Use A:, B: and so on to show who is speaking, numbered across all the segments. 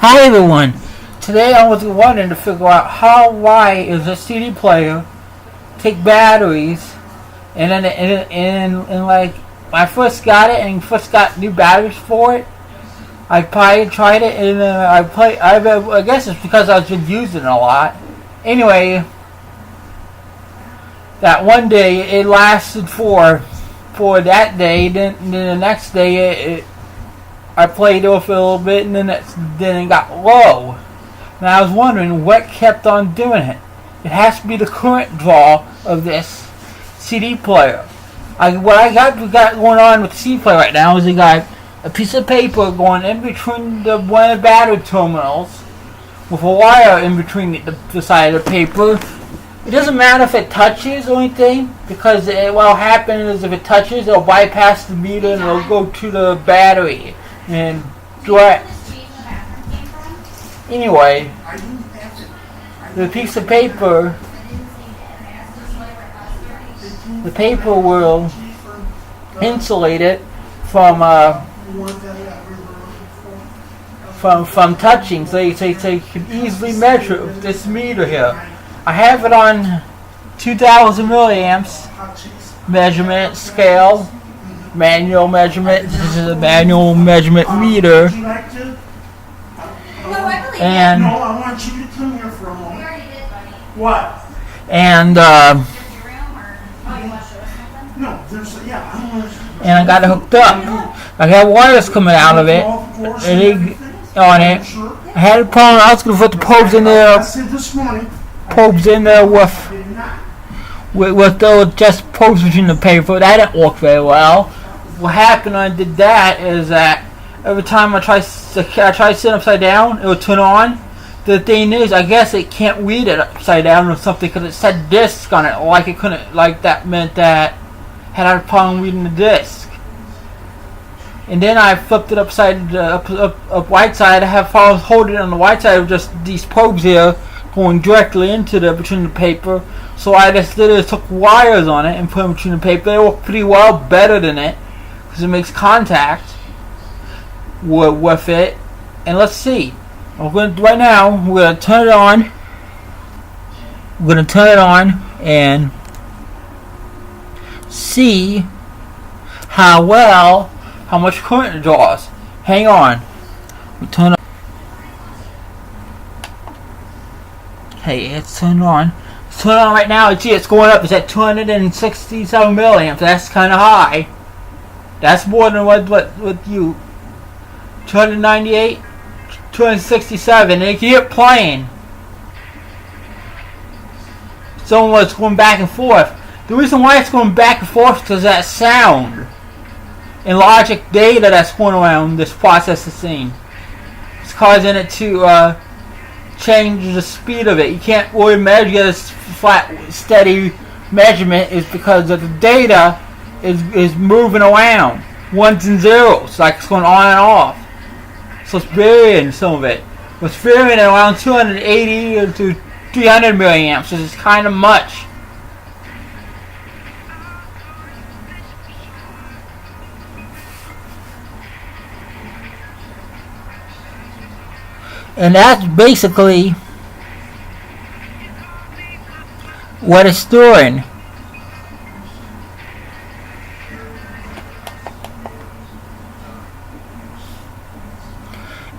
A: Hi everyone. Today I was wanting to figure out why is a CD player take batteries and like when I first got it and first got new batteries for it. I probably tried it and I guess it's because I've been using it a lot. Anyway, that one day it lasted for that day. Then the next day I played with it a little bit, and then it got low. And I was wondering what kept on doing it. It has to be the current draw of this CD player. What I got going on with the CD player right now is I got a piece of paper going in between one of the battery terminals with a wire in between the side of the paper. It doesn't matter if it touches or anything, because what'll happen is if it touches, it'll bypass the meter and it'll go to the battery and direct. Anyway, the piece of paper, will insulate it from touching, so you can easily measure this meter here. I have it on 2,000 milliamps measurement scale, manual measurement. This is a manual measurement meter. And no, I want you to come here for a moment. We already did, buddy. What? And and I got it hooked up. I got wires coming out of it on it. I had a problem. I was going to put the probes in there. With those just probes between the paper. That didn't work very well. What happened when I did that is that every time I try to sit upside down, it would turn on. The thing is, I guess it can't read it upside down or something because it said disc on it. Like it couldn't, like that meant that had a problem reading the disc. And then I flipped it upside up right side. If I was holding it on the right side, with just these probes here going directly into between the paper. So I just literally took wires on it and put them between the paper. They work pretty well, better than it, because it makes contact with it. And let's see. Right now, we're going to turn it on. We're going to turn it on and see how much current it draws. Hang on. We turn on. Hey, it's turned on. It's turned on right now. See, it's going up. It's at 267 milliamps. That's kind of high. That's more than what you. 298, 267. And you can hear it playing. It's almost going back and forth. The reason why it's going back and forth is because that sound and logic data that's going around this processing scene. It's causing it to change the speed of it. You can't really measure this flat, steady measurement, is because the data is moving around, ones and zeros, like it's going on and off. So it's varying some of it. It's varying at around 280 to 300 milliamps, which is kind of much. And that's basically what it's doing.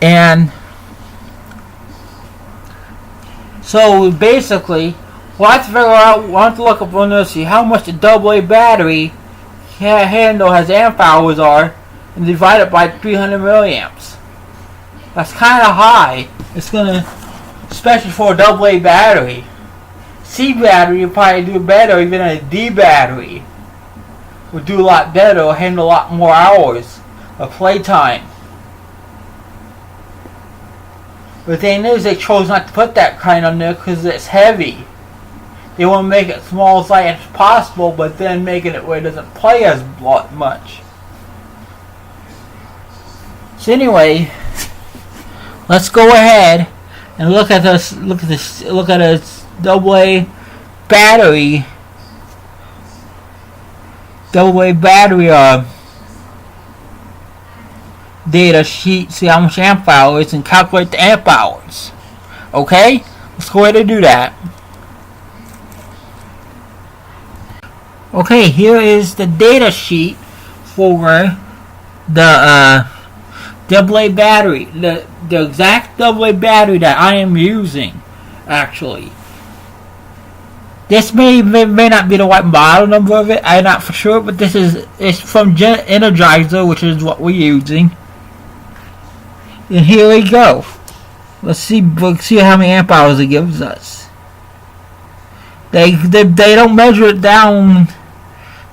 A: And so basically, we'll have to figure out, we'll have to look up on this, see how much the AA battery handle has amp hours are, and divide it by 300 milliamps. That's kind of high. It's gonna, especially for a AA battery. C battery will probably do better. Even a D battery would do a lot better. It'll handle a lot more hours of playtime. The thing is, they chose not to put that kind on there because it's heavy. They want to make it small as possible, but then making it where it doesn't play as much. So anyway, let's go ahead and look at this. Look at this AA battery. data sheet, see how much amp hours, and calculate the amp hours. Okay? Let's go ahead and do that. Okay, here is the data sheet for the AA battery. The exact AA battery that I am using, actually. This may not be the right model number of it. I'm not for sure, but it's from Energizer, which is what we're using. And here we go. Let's see how many amp hours it gives us. They don't measure it down.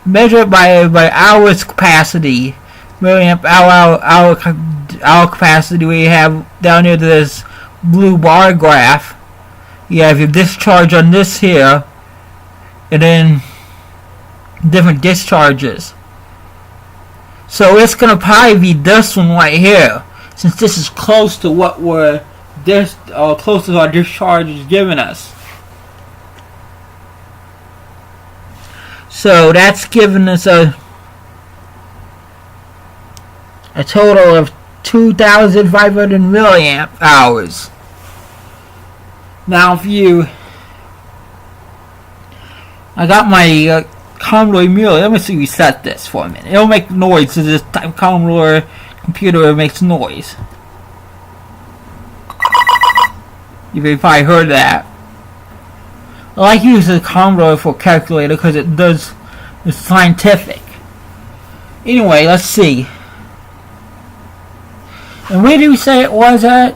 A: Measure it by hours capacity, milliamp hour capacity. We have down here this blue bar graph. You have your discharge on this here, and then different discharges. So it's gonna probably be this one right here, since this is close to what close to our discharge is giving us. So that's giving us a total of 2,500 milliamp hours. Now, I got my Commodore emulator. Let me see, reset this for a minute. It'll make noise, so this type of Commodore computer makes noise. You've probably heard that. I like using the Commodore for calculator because it's scientific. Anyway, let's see. And where did we say it was at?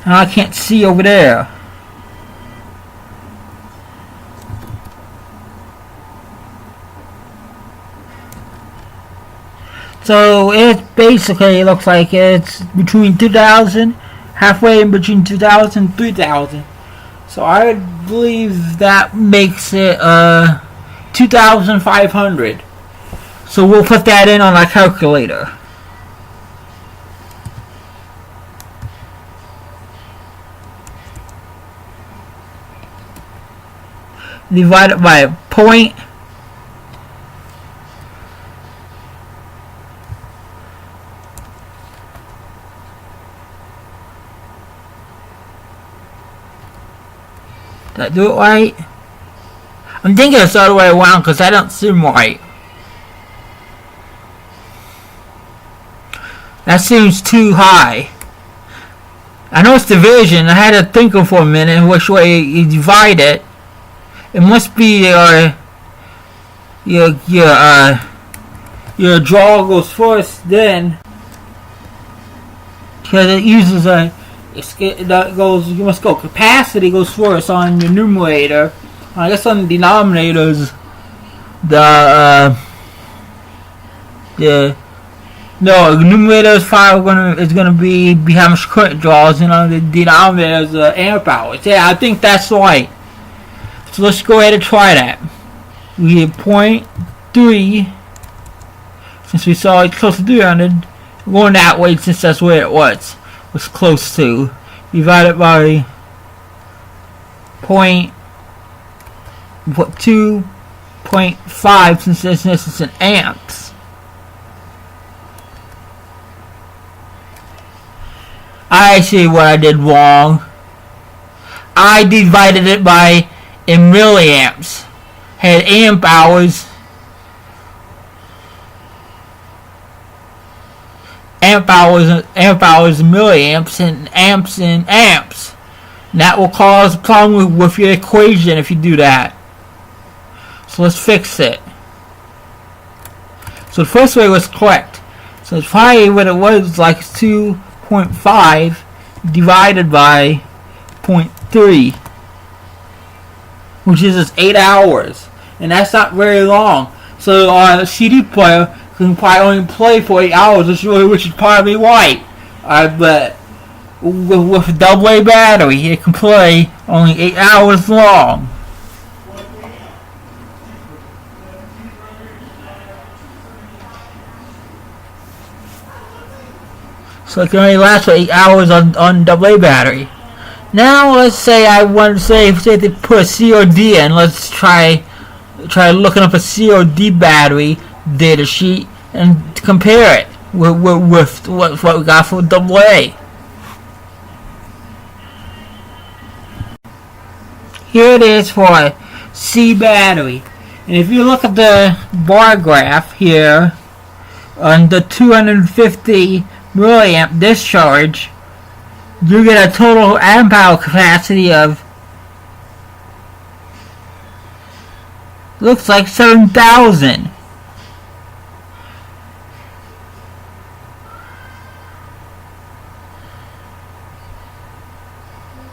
A: I can't see over there. So it basically looks like it's between 2,000, halfway in between 2,000 and 3,000. So I believe that makes it 2,500. So we'll put that in on our calculator. Divide it by a point. Did I do it right? I'm thinking it's the other way around because I don't seem right. That seems too high. I know it's division. I had to think of for a minute which way you divide it. It must be your draw goes first, then, because it uses you must go capacity goes first on your numerator. I guess on the denominators, the numerator is gonna be how much current draws, and on the denominator is amp hours. Yeah, I think that's right. So let's go ahead and try that. We get 0.3, since we saw it close to 300, going that way since that's where it was close to. Divided by 2.5, since this is in amps. I see what I did wrong. I divided it by in milliamps. Had amp hours. Amp hours in milliamps, and amps in amps. And that will cause a problem with your equation if you do that. So let's fix it. So the first way was correct. So it's probably what it was, like 2.5 divided by 0.3. Which is just 8 hours, and that's not very long. So our CD player can probably only play for 8 hours, which is probably right. But with a AA battery, it can play only 8 hours long. So it can only last for 8 hours on AA battery. Now let's say I want to say they put a COD in. Let's try looking up a COD battery data sheet and compare it with what we got for AA. Here it is for a C battery. And if you look at the bar graph here on the 250 milliamp discharge, you get a total amp hour capacity of looks like 7,000.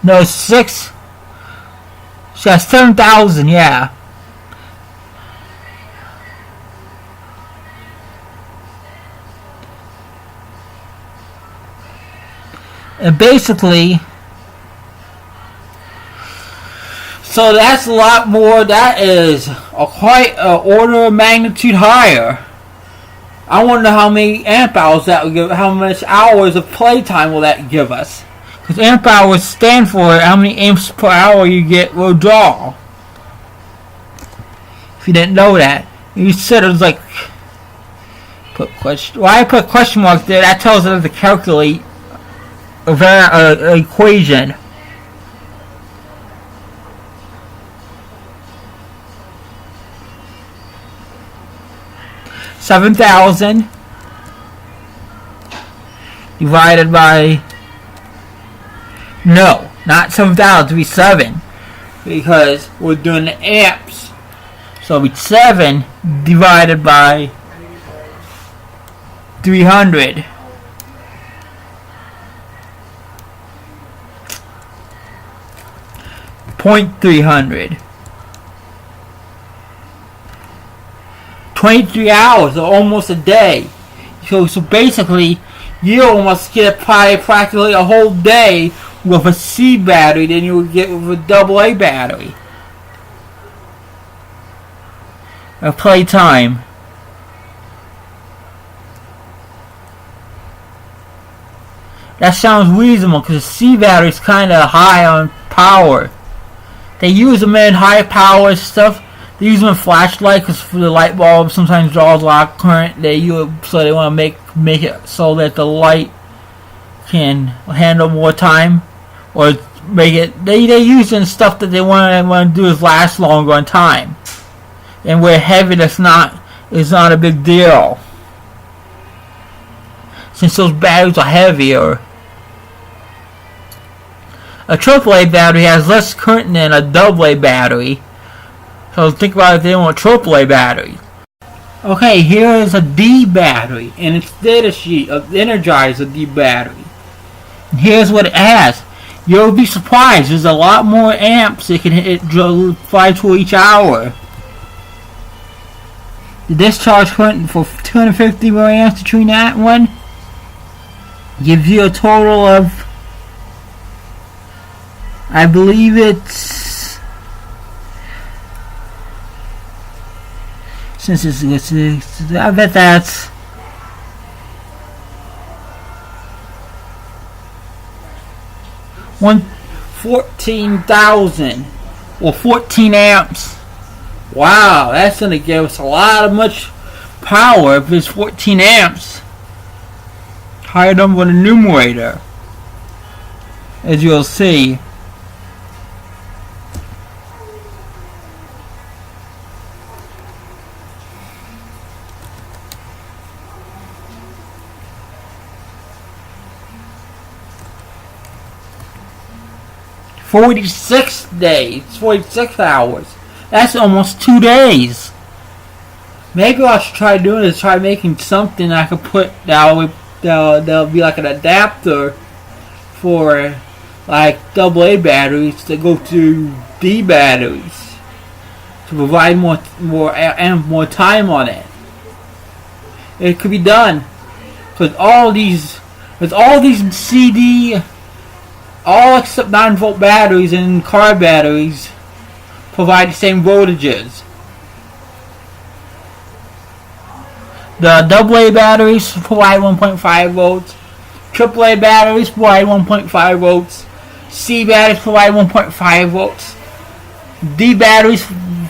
A: No, 6. She has 7,000, yeah. And basically, so that's a lot more. That is quite an order of magnitude higher. I wonder how many amp hours that will give. How much hours of playtime will that give us? Because amp hours stand for how many amps per hour you get will draw. If you didn't know that, you said it was like put question. Why I put question mark there? That tells us to calculate a equation. $7,000 divided by no, not 7,000. To be 7 because we're doing the amps. So it'll be 7 divided by 300. .300. 23 hours, or almost a day. So basically, you almost get practically a whole day with a C battery than you would get with a AA battery. Of playtime. That sounds reasonable because the C battery is kind of high on power. They use them in high power stuff. They use them in flashlight because for the light bulb sometimes draws a lot of current. They use it, so they want to make it so that the light can handle more time, or make it. They use it in stuff that they want to do is last longer on time, and where heavy is not a big deal. Since those batteries are heavier. A AAA battery has less current than a AA battery. So think about if they want a AAA battery. Okay, here is a D battery, and its data sheet of Energizer D battery. And here's what it has. You'll be surprised. There's a lot more amps it can hit 5 to each hour. The discharge current for 250 milliamps between that one gives you a total of, I believe it's, since it's I bet that's 14,000 or 14 amps. Wow, that's gonna give us a lot of much power if it's 14 amps. Higher number on the numerator, as you'll see. $46 days, 46 hours. That's almost 2 days. Maybe I should try doing is try making something I could put that'll be like an adapter for like AA batteries to go to D batteries to provide more time on it. It could be done because all these CD, all except 9-volt batteries and car batteries provide the same voltages. The AA batteries provide 1.5 volts. AAA batteries provide 1.5 volts. C batteries provide 1.5 volts. D batteries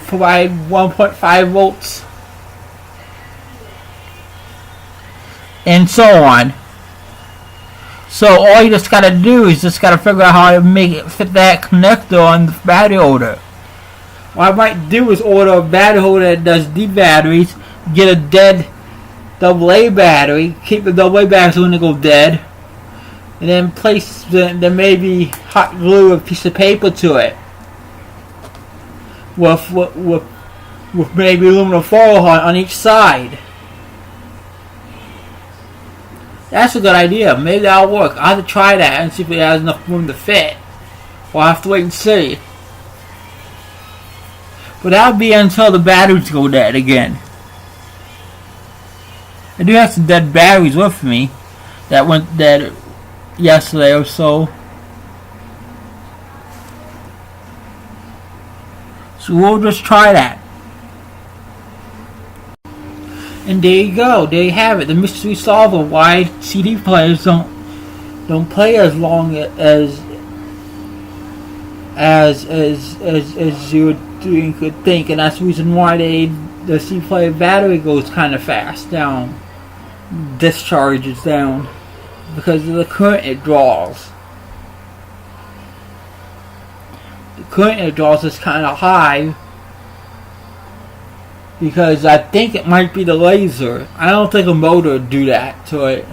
A: provide 1.5 volts. And so on. So all you just gotta do is just gotta figure out how to make it fit that connector on the battery holder. What I might do is order a battery holder that does D batteries, get a dead AA battery, keep the AA batteries when they go dead, and then place then maybe hot glue a piece of paper to it with maybe aluminum foil on each side. That's a good idea. Maybe that'll work. I'll have to try that and see if it has enough room to fit. We'll have to wait and see. But that'll be until the batteries go dead again. I do have some dead batteries with me that went dead yesterday or so. So we'll just try that. And there you go. There you have it. The mystery solver. Why CD players don't play as long as you could think, and that's the reason why the CD player battery goes kind of fast down, discharges down, because of the current it draws. The current it draws is kind of high, because I think it might be the laser. I don't think a motor would do that to it,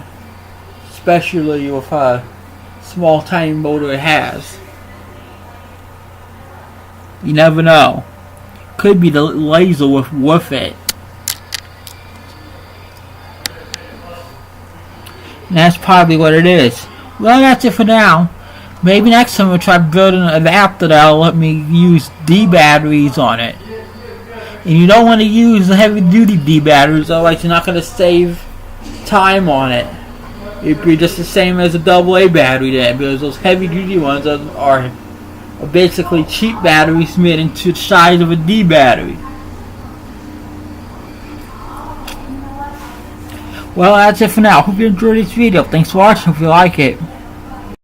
A: especially with a small tiny motor it has. You never know. Could be the laser with it. And that's probably what it is. Well, that's it for now. Maybe next time we'll try building an adapter that'll let me use D batteries on it. And you don't want to use the heavy duty D batteries, otherwise you're not going to save time on it. It'd be just the same as a AA battery then, because those heavy duty ones are basically cheap batteries made into the size of a D battery. Well, that's it for now. Hope you enjoyed this video. Thanks for watching. If you like it.